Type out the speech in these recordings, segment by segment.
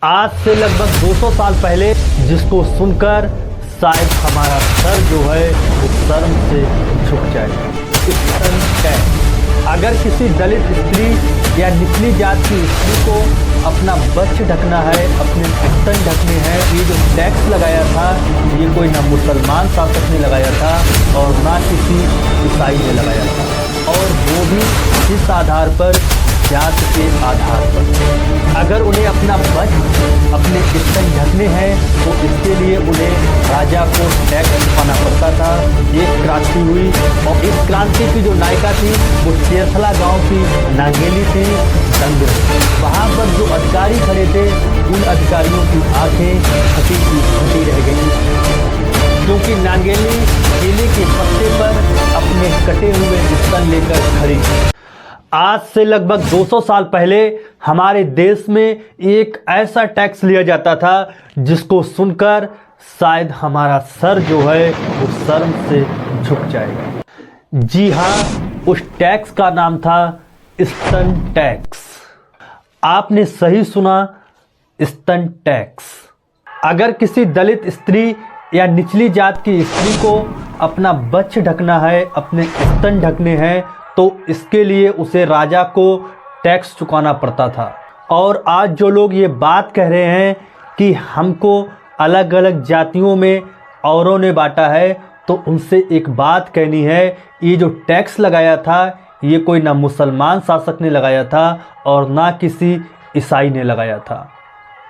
आज से लगभग 200 साल पहले, जिसको सुनकर शायद हमारा सर जो है वो शर्म से झुक जाए। स्तन टैक्स। अगर किसी दलित स्त्री या निचली जात की स्त्री को अपना बच्च ढकना है, अपने स्तन ढकने हैं, ये जो टैक्स लगाया था ये कोई ना मुसलमान शासक ने लगाया था और ना किसी ईसाई ने लगाया था, और वो भी इस आधार पर, जात के आधार पर। अगर उन्हें अपना बच्च, अपने स्तन ढकने हैं तो इसके लिए उन्हें राजा को टैक्स चुकाना पड़ता था। एक क्रांति हुई और इस क्रांति की जो नायिका थी वो चेरथला गांव की नांगेली थी, दंग। वहाँ पर जो अधिकारी खड़े थे उन अधिकारियों की आंखें फटी की फटी रह गई, क्योंकि नांगेली केले के पत्ते पर अपने कटे हुए स्तन लेकर खड़ी थी। आज से लगभग 200 साल पहले हमारे देश में एक ऐसा टैक्स लिया जाता था जिसको सुनकर शायद हमारा सर जो है वो शर्म से झुक जाएगा। जी हाँ, उस टैक्स का नाम था स्तन टैक्स। आपने सही सुना, स्तन टैक्स। अगर किसी दलित स्त्री या निचली जात की स्त्री को अपना बच्च ढकना है, अपने स्तन ढकने हैं, तो इसके लिए उसे राजा को टैक्स चुकाना पड़ता था। और आज जो लोग ये बात कह रहे हैं कि हमको अलग अलग जातियों में औरों ने बांटा है, तो उनसे एक बात कहनी है, ये जो टैक्स लगाया था ये कोई ना मुसलमान शासक ने लगाया था और ना किसी ईसाई ने लगाया था।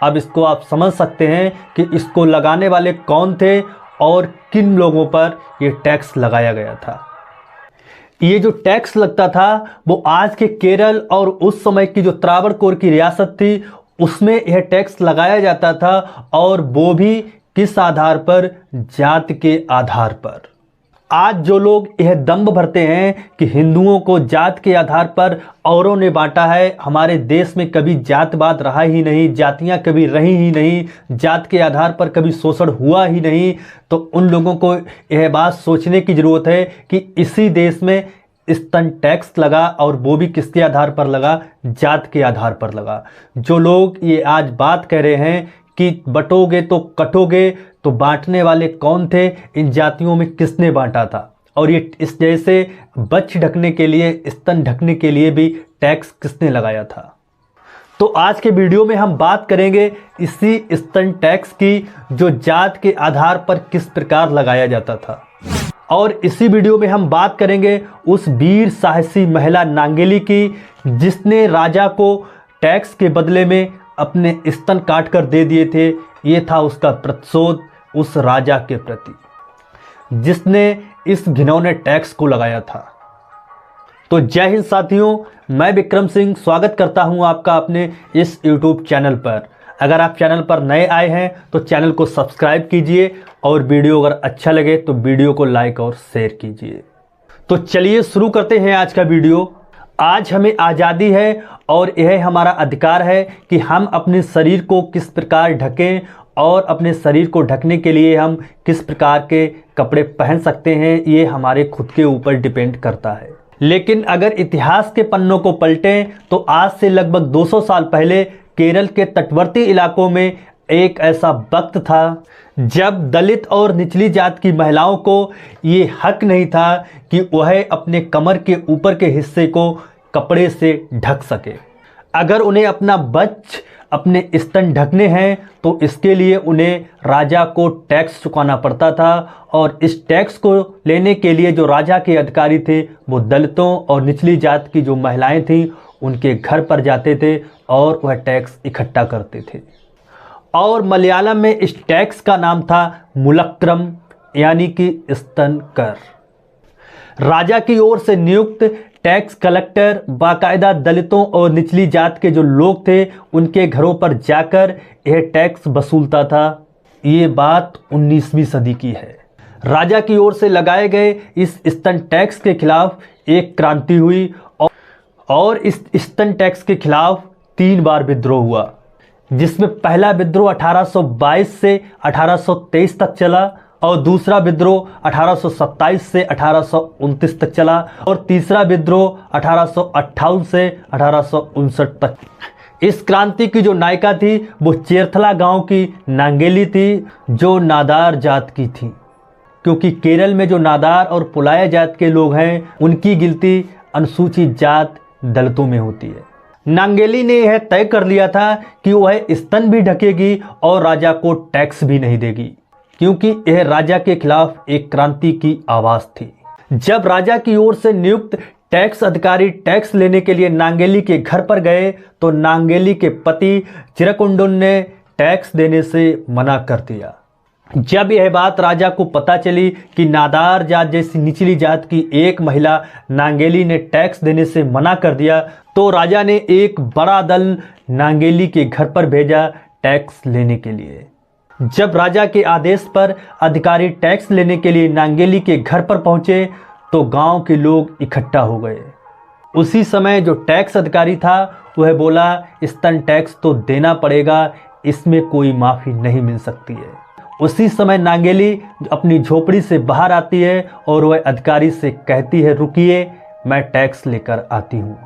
अब इसको आप समझ सकते हैं कि इसको लगाने वाले कौन थे और किन लोगों पर ये टैक्स लगाया गया था। ये जो टैक्स लगता था वो आज के केरल और उस समय की जो त्रावणकोर की रियासत थी उसमें यह टैक्स लगाया जाता था, और वो भी किस आधार पर? जात के आधार पर। आज जो लोग यह दंभ भरते हैं कि हिंदुओं को जात के आधार पर औरों ने बांटा है, हमारे देश में कभी जातवाद रहा ही नहीं, जातियां कभी रही ही नहीं, जात के आधार पर कभी शोषण हुआ ही नहीं, तो उन लोगों को यह बात सोचने की ज़रूरत है कि इसी देश में स्तन टैक्स लगा, और वो भी किसके आधार पर लगा? जात के आधार पर लगा। जो लोग ये आज बात कह रहे हैं कि बटोगे तो कटोगे, तो बांटने वाले कौन थे? इन जातियों में किसने बांटा था? और ये इस जैसे बच्च ढकने के लिए, स्तन ढकने के लिए भी टैक्स किसने लगाया था? तो आज के वीडियो में हम बात करेंगे इसी स्तन टैक्स की, जो जात के आधार पर किस प्रकार लगाया जाता था। और इसी वीडियो में हम बात करेंगे उस वीर साहसी महिला नांगेली की, जिसने राजा को टैक्स के बदले में अपने स्तन काट कर दे दिए थे। ये था उसका प्रतिशोध उस राजा के प्रति जिसने इस घिनौने टैक्स को लगाया था। तो जय हिंद साथियों, मैं विक्रम सिंह स्वागत करता हूं आपका अपने इस YouTube चैनल पर। अगर आप चैनल पर नए आए हैं तो चैनल को सब्सक्राइब कीजिए, और वीडियो अगर अच्छा लगे तो वीडियो को लाइक और शेयर कीजिए। तो चलिए शुरू करते हैं आज का वीडियो। आज हमें आज़ादी है और यह हमारा अधिकार है कि हम अपने शरीर को किस प्रकार ढकें, और अपने शरीर को ढकने के लिए हम किस प्रकार के कपड़े पहन सकते हैं, ये हमारे खुद के ऊपर डिपेंड करता है। लेकिन अगर इतिहास के पन्नों को पलटें तो आज से लगभग 200 साल पहले केरल के तटवर्ती इलाकों में एक ऐसा वक्त था जब दलित और निचली जात की महिलाओं को ये हक नहीं था कि वह अपने कमर के ऊपर के हिस्से को कपड़े से ढक सके। अगर उन्हें अपना बच्च, अपने स्तन ढकने हैं, तो इसके लिए उन्हें राजा को टैक्स चुकाना पड़ता था, और इस टैक्स को लेने के लिए जो राजा के अधिकारी थे वो दलितों और निचली जात की जो महिलाएं थीं उनके घर पर जाते थे और वह टैक्स इकट्ठा करते थे। और मलयालम में इस टैक्स का नाम था मुलक्रम, यानी कि स्तन कर। राजा की ओर से नियुक्त टैक्स कलेक्टर बाकायदा दलितों और निचली जात के जो लोग थे उनके घरों पर जाकर यह टैक्स वसूलता था। ये बात 19वीं सदी की है। राजा की ओर से लगाए गए इस स्तन टैक्स के खिलाफ एक क्रांति हुई, और इस स्तन टैक्स के खिलाफ 3 बार विद्रोह हुआ, जिसमें पहला विद्रोह 1822 से 1823 तक चला, और दूसरा विद्रोह 1827 से 1829 तक चला, और तीसरा विद्रोह 1858 से 1859 तक। इस क्रांति की जो नायिका थी वो चेरथला गांव की नांगेली थी, जो नादार जात की थी, क्योंकि केरल में जो नादार और पुलाया जात के लोग हैं उनकी गिनती अनुसूचित जात दलितों में होती है। नांगेली ने यह तय कर लिया था कि वह स्तन भी ढकेगी और राजा को टैक्स भी नहीं देगी, क्योंकि यह राजा के खिलाफ एक क्रांति की आवाज थी। जब राजा की ओर से नियुक्त टैक्स अधिकारी टैक्स लेने के लिए नांगेली के घर पर गए तो नांगेली के पति चिरकुंडुन ने टैक्स देने से मना कर दिया। जब यह बात राजा को पता चली कि नादार जात जैसी निचली जात की एक महिला नांगेली ने टैक्स देने से मना कर दिया, तो राजा ने एक बड़ा दल नांगेली के घर पर भेजा टैक्स लेने के लिए। जब राजा के आदेश पर अधिकारी टैक्स लेने के लिए नांगेली के घर पर पहुंचे तो गांव के लोग इकट्ठा हो गए। उसी समय जो टैक्स अधिकारी था वह बोला, स्तन टैक्स तो देना पड़ेगा, इसमें कोई माफी नहीं मिल सकती है। उसी समय नांगेली अपनी झोपड़ी से बाहर आती है और वह अधिकारी से कहती है, रुकिए, मैं टैक्स लेकर आती हूँ।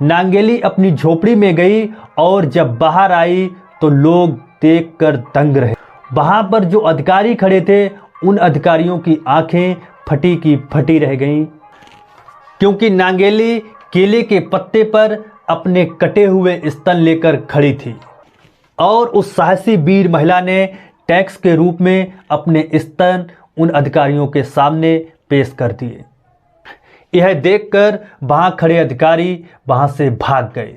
नांगेली अपनी झोपड़ी में गई और जब बाहर आई तो लोग देखकर दंग रहे। वहां पर जो अधिकारी खड़े थे उन अधिकारियों की आंखें फटी की फटी रह गईं, क्योंकि नांगेली केले के पत्ते पर अपने कटे हुए स्तन लेकर खड़ी थी और उस साहसी वीर महिला ने टैक्स के रूप में अपने स्तन उन अधिकारियों के सामने पेश कर दिए। यह देखकर वहां खड़े अधिकारी वहां से भाग गए।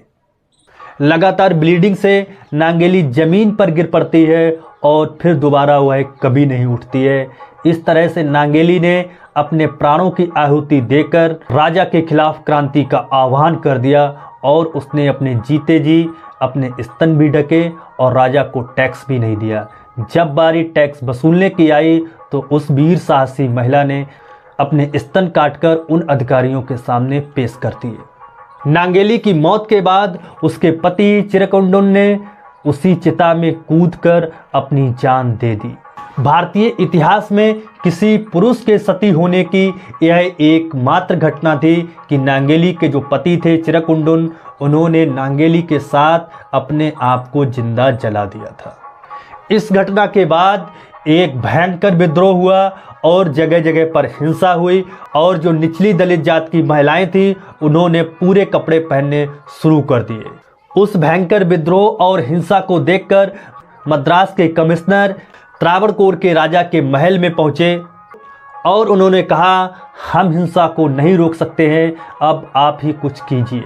लगातार ब्लीडिंग से नांगेली जमीन पर गिर पड़ती है और फिर दोबारा वह कभी नहीं उठती है। इस तरह से नांगेली ने अपने प्राणों की आहुति देकर राजा के खिलाफ क्रांति का आह्वान कर दिया और उसने अपने जीते जी अपने स्तन भी ढके और राजा को टैक्स भी नहीं दिया। जब बारी टैक्स वसूलने की आई तो उस वीर साहसी महिला ने अपने स्तन काटकर उन अधिकारियों के सामने पेश कर दिए। नांगेली की मौत के बाद उसके पति चिरकुंडुन ने उसी चिता में कूदकर अपनी जान दे दी। भारतीय इतिहास में किसी पुरुष के सती होने की यह एकमात्र घटना थी कि नांगेली के जो पति थे चिरकुंडुन, उन्होंने नांगेली के साथ अपने आप को जिंदा जला दिया था। इस घटना के बाद एक भयंकर विद्रोह हुआ और जगह जगह पर हिंसा हुई और जो निचली दलित जात की महिलाएं थीं उन्होंने पूरे कपड़े पहनने शुरू कर दिए। उस भयंकर विद्रोह और हिंसा को देखकर मद्रास के कमिश्नर त्रावणकोर के राजा के महल में पहुंचे और उन्होंने कहा, हम हिंसा को नहीं रोक सकते हैं, अब आप ही कुछ कीजिए।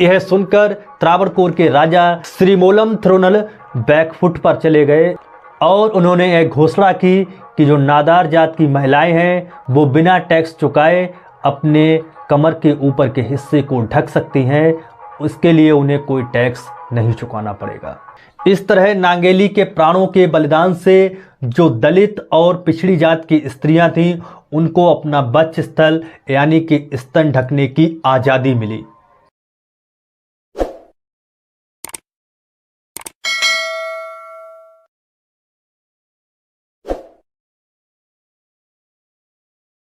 यह सुनकर त्रावणकोर के राजा श्रीमोलम थिरुनल बैकफुट पर चले गए और उन्होंने यह घोषणा की कि जो नादार जात की महिलाएं हैं वो बिना टैक्स चुकाए अपने कमर के ऊपर के हिस्से को ढक सकती हैं, उसके लिए उन्हें कोई टैक्स नहीं चुकाना पड़ेगा। इस तरह नांगेली के प्राणों के बलिदान से जो दलित और पिछड़ी जात की स्त्रियां थीं उनको अपना वक्ष स्थल यानी कि स्तन ढकने की आज़ादी मिली।